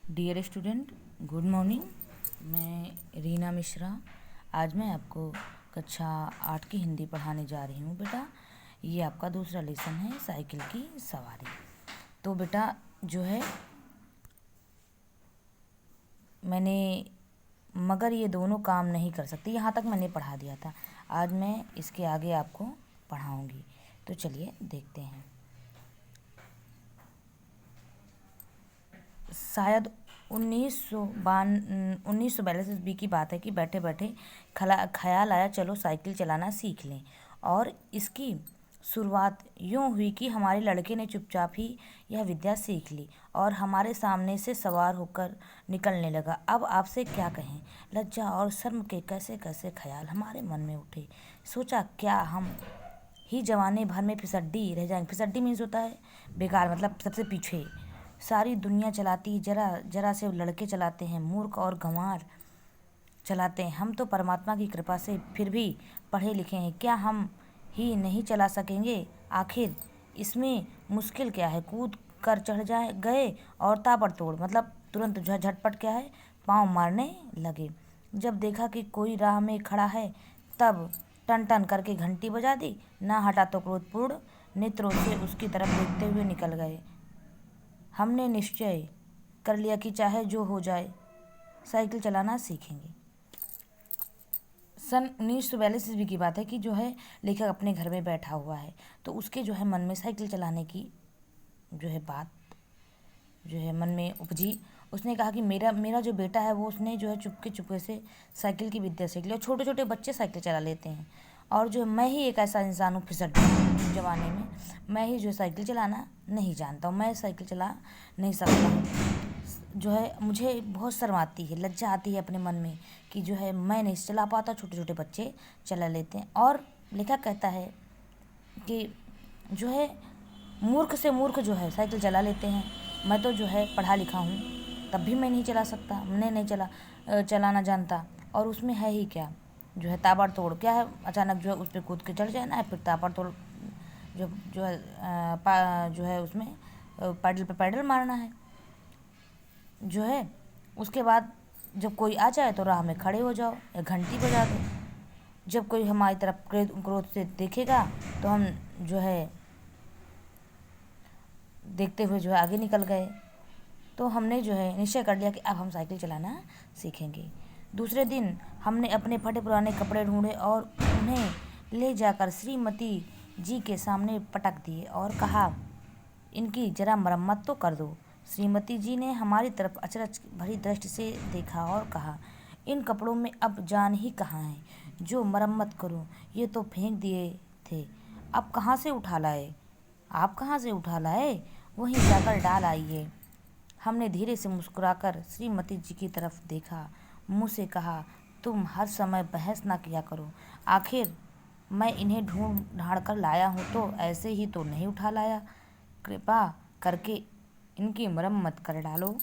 Dear student, good morning. मैं रीना मिश्रा। आज मैं आपको कक्षा 8 की हिंदी पढ़ाने जा रही हूँ। बेटा, ये आपका दूसरा लेसन है, साइकिल की सवारी। तो बेटा जो है मैंने मगर ये दोनों काम नहीं कर सकती, यहाँ तक मैंने पढ़ा दिया था। आज मैं इसके आगे आपको पढ़ाऊँगी। तो चलिए देखते हैं। शायद 1942 ईस्वी की बात है कि बैठे बैठे ख्याल आया चलो साइकिल चलाना सीख लें। और इसकी शुरुआत यूँ हुई कि हमारे लड़के ने चुपचाप ही यह विद्या सीख ली और हमारे सामने से सवार होकर निकलने लगा। अब आपसे क्या कहें, लज्जा और शर्म के कैसे कैसे ख्याल हमारे मन में उठे। सोचा क्या हम ही जवानी भर में फिसड्डी रह जाएंगे। फिसड्डी मीन्स होता है बेकार, मतलब सबसे पीछे। सारी दुनिया चलाती जरा जरा से लड़के चलाते हैं, मूर्ख और गंवार चलाते हैं। हम तो परमात्मा की कृपा से फिर भी पढ़े लिखे हैं, क्या हम ही नहीं चला सकेंगे? आखिर इसमें मुश्किल क्या है? कूद कर चढ़ जाए गए और ताबड़तोड़, मतलब तुरंत झटपट क्या है, पाँव मारने लगे। जब देखा कि कोई राह में खड़ा है तब टन टन करके घंटी बजा दी। ना हटा तो क्रोधपूर्ण नेत्रों से उसकी तरफ देखते हुए निकल गए। हमने निश्चय कर लिया कि चाहे जो हो जाए साइकिल चलाना सीखेंगे। सन 1942 ईस्वी की बात है कि जो है लेखक अपने घर में बैठा हुआ है, तो उसके जो है मन में साइकिल चलाने की जो है बात जो है मन में उपजी। उसने कहा कि मेरा मेरा जो बेटा है वो उसने जो है चुपके चुपके से साइकिल की विद्या सीख ली। और छोटे छोटे बच्चे साइकिल चला लेते हैं, और जो मैं ही एक ऐसा इंसान हूँ फिसड जमाने में, मैं ही जो साइकिल चलाना नहीं जानता हूँ, मैं साइकिल चला नहीं सकता हूँ। जो है मुझे बहुत शर्म आती है, लज्जा आती है अपने मन में कि जो है मैं नहीं चला पाता, छोटे छोटे बच्चे चला लेते हैं। और लेखक कहता है कि जो है मूर्ख से मूर्ख जो है साइकिल चला लेते हैं। मैं तो जो है पढ़ा लिखा हूँ, तब भी मैं नहीं चला सकता, मैं नहीं चलाना जानता। और उसमें है ही क्या, जो है ताबड़तोड़ क्या है, अचानक जो है उस पर कूद के चढ़ जाना है, फिर ताबड़तोड़ जो है जो है उसमें पैडल पे पैडल मारना है। जो है उसके बाद जब कोई आ जाए तो राह में खड़े हो जाओ या घंटी बजा दो। जब कोई हमारी तरफ क्रोध से देखेगा तो हम जो है देखते हुए जो है आगे निकल गए। तो हमने जो है निश्चय कर लिया कि अब हम साइकिल चलाना सीखेंगे। दूसरे दिन हमने अपने फटे पुराने कपड़े ढूंढे और उन्हें ले जाकर श्रीमती जी के सामने पटक दिए और कहा, इनकी जरा मरम्मत तो कर दो। श्रीमती जी ने हमारी तरफ अचरज भरी दृष्टि से देखा और कहा, इन कपड़ों में अब जान ही कहाँ है, जो मरम्मत करूं, ये तो फेंक दिए थे, अब कहाँ से उठा लाए? आप कहाँ से उठा लाए? वहीं जाकर डाल आइए। हमने धीरे से मुस्कुराकर श्रीमती जी की तरफ देखा, मुँह से कहा, तुम हर समय बहस ना किया करो। आखिर मैं इन्हें ढूंढ ढांढ कर लाया हूँ तो ऐसे ही तो नहीं उठा लाया। कृपा करके इनकी मरम्मत कर डालो।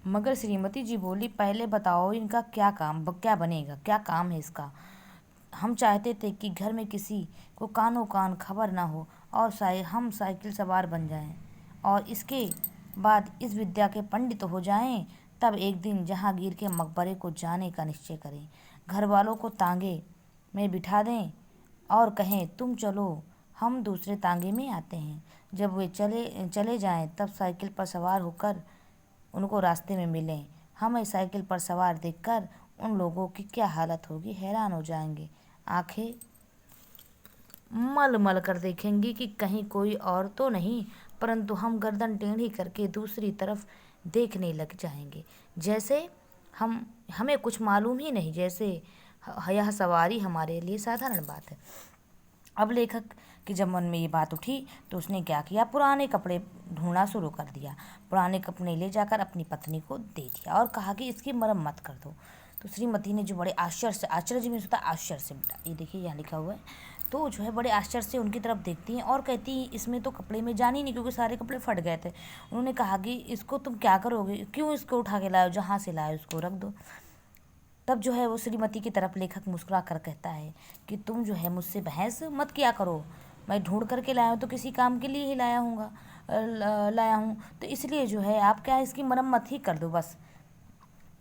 मगर श्रीमती जी बोली, पहले बताओ इनका क्या बनेगा, क्या काम है इसका? हम चाहते थे कि घर में किसी को कानो कान खबर ना हो और हम साइकिल सवार बन जाएं और इसके बाद इस विद्या के पंडित हो जाएं। तब एक दिन जहांगीर के मकबरे को जाने का निश्चय करें, घर वालों को तांगे में बिठा दें और कहें, तुम चलो, हम दूसरे तांगे में आते हैं। जब वे चले जाएं तब साइकिल पर सवार होकर उनको रास्ते में मिलें। हमें साइकिल पर सवार देखकर उन लोगों की क्या हालत होगी, हैरान हो जाएंगे। आंखें मल मल कर देखेंगी कि कहीं कोई और तो नहीं, परंतु हम गर्दन टेढ़ी करके दूसरी तरफ देखने लग जाएंगे, जैसे हमें कुछ मालूम ही नहीं, जैसे यह सवारी हमारे लिए साधारण बात है। अब लेखक के जब मन में ये बात उठी तो उसने क्या किया, पुराने कपड़े ढूंढना शुरू कर दिया। पुराने कपड़े ले जाकर अपनी पत्नी को दे दिया और कहा कि इसकी मरम्मत कर दो। तो श्रीमती ने जो बड़े आश्चर्य में होता आश्चर्य से, बेटा ये देखिए यहाँ लिखा हुआ है, तो जो है बड़े आश्चर्य से उनकी तरफ देखती हैं और कहती हैं, इसमें तो कपड़े में जान ही नहीं, क्योंकि सारे कपड़े फट गए थे। उन्होंने कहा कि इसको तुम क्या करोगे, क्यों इसको उठा के लाए, जहाँ से लाए उसको रख दो। तब जो है वो श्रीमती की तरफ लेखक मुस्कुरा कर कहता है कि तुम जो है मुझसे बहस मत किया करो, मैं ढूंढ करके लाया हूँ तो किसी काम के लिए ही लाया हूँगा। लाया हूँ, तो इसलिए जो है आप क्या है इसकी मरम्मत ही कर दो बस।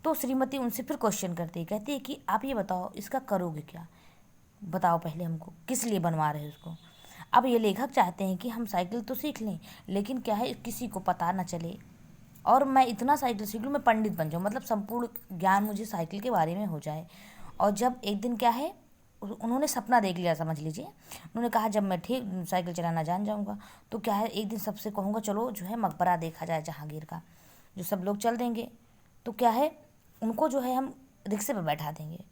तो श्रीमती उनसे फिर क्वेश्चन करती है, कहती है कि आप ये बताओ इसका करोगे क्या, बताओ पहले हमको किस लिए बनवा रहे हो उसको। अब ये लेखक चाहते हैं कि हम साइकिल तो सीख लें, लेकिन क्या है किसी को पता ना चले, और मैं इतना साइकिल सीख लूँ, मैं पंडित बन जाऊँ, मतलब संपूर्ण ज्ञान मुझे साइकिल के बारे में हो जाए। और जब एक दिन क्या है उन्होंने सपना देख लिया, समझ लीजिए, उन्होंने कहा जब मैं ठीक साइकिल चलाना जान जाऊँगा तो क्या है एक दिन सबसे कहूँगा चलो जो है मकबरा देखा जाए जहांगीर का, जो सब लोग चल देंगे, तो क्या है उनको जो है हम रिक्शे पर बैठा देंगे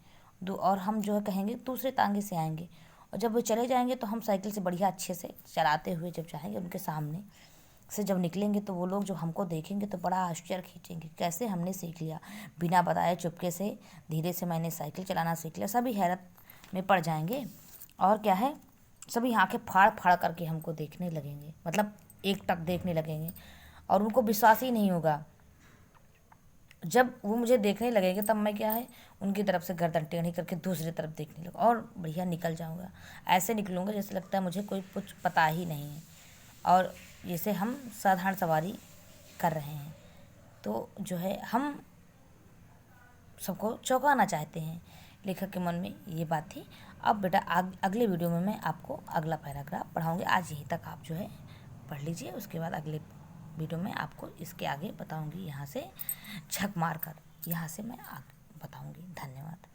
और हम जो है कहेंगे दूसरे तांगे से आएंगे, और जब वो चले जाएंगे तो हम साइकिल से बढ़िया अच्छे से चलाते हुए जब जाएंगे उनके सामने से जब निकलेंगे तो वो लोग जो हमको देखेंगे तो बड़ा आश्चर्य खींचेंगे, कैसे हमने सीख लिया बिना बताए, चुपके से धीरे से मैंने साइकिल चलाना सीख लिया। सभी हैरत में पड़ जाएंगे, और क्या है सभी आंखें फाड़ फाड़ करके हमको देखने लगेंगे, मतलब एक टक देखने लगेंगे, और उनको विश्वास ही नहीं होगा। जब वो मुझे देखने लगेंगे तब मैं क्या है उनकी तरफ से गर्दन टेढ़ी करके दूसरी तरफ देखने लगा और बढ़िया निकल जाऊंगा। ऐसे निकलूंगा जैसे लगता है मुझे कोई कुछ पता ही नहीं है, और जैसे हम साधारण सवारी कर रहे हैं। तो जो है हम सबको चौंकाना चाहते हैं, लेखक के मन में ये बात थी। अब बेटा अगले वीडियो में मैं आपको अगला पैराग्राफ पढ़ाऊँगी, आज यहीं तक आप जो है पढ़ लीजिए, उसके बाद अगले वीडियो में आपको इसके आगे बताऊँगी, यहाँ से झक मार कर यहाँ से मैं आगे बताऊँगी। धन्यवाद।